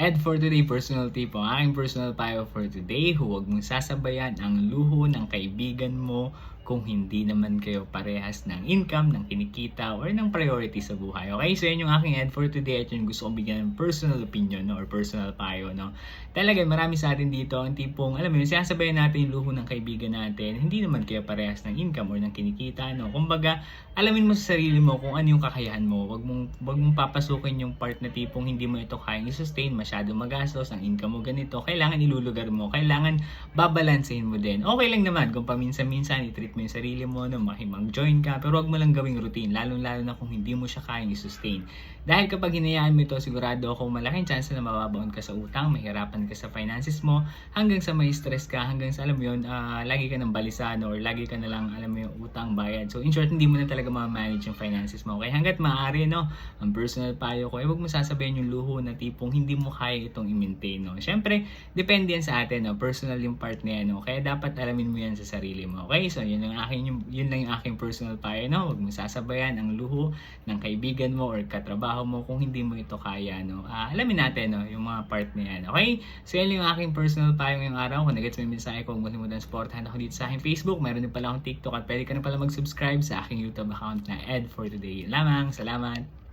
And for today, personal tip po, ang aking personal payo for today, huwag mong sasabayan ang luho ng kaibigan mo kung hindi naman kayo parehas ng income, ng kinikita, or ng priority sa buhay. Okay, so yun yung aking ad for today at yun gusto kong bigyan ng personal opinion, no, or personal payo. No? Talaga, marami sa atin dito ang tipong, alam mo yun, sinasabayan natin yung luho ng kaibigan natin, hindi naman kayo parehas ng income or ng kinikita. No? Kumbaga, alamin mo sa sarili mo kung ano yung kakayahan mo. Wag mong papasukin yung part na tipong hindi mo ito kayang i-sustain, masyado magastos, ang income mo ganito, kailangan ilulugar mo, kailangan babalansehin mo din. Okay lang naman kung paminsan-minsan i-treat mo yung sarili mo, no, mag-join ka, pero wag mo lang gawing routine, lalong-lalo na kung hindi mo siya kayang i-sustain. Dahil kapag hinayaan mo ito, sigurado ako malaking chance na mababaon ka sa utang, mahirapan ka sa finances mo, hanggang sa may stress ka, hanggang sa alam mo yun, lagi ka ng balisan or lagi ka na lang, alam mo yung utang bayad. So in short, hindi mo na talaga ma-manage yung finances mo. Kaya hanggat maaari, no, ang personal payo ko, wag mo sasabihin yung luho na tipong hindi mo kaya itong i-maintain. No? Siyempre, depende yan sa atin. No? Personal yung part na yan. No? Kaya dapat alamin mo yan sa sarili mo. Okay? So, yun lang yung aking personal payo. No? Wag mo sasabayan ang luho ng kaibigan mo or katrabaho mo kung hindi mo ito kaya. No? Alamin natin, no? Yung mga part na yan. Okay? So, yan yung aking personal payo ngayong araw. Kung nag-gets mo yung mensahe ko, huwag mo supportahan ako dito sa aking Facebook. Meron din pala akong TikTok at pwede ka na pala mag-subscribe sa aking YouTube account na Ed for Today. Yun lamang. Salamat!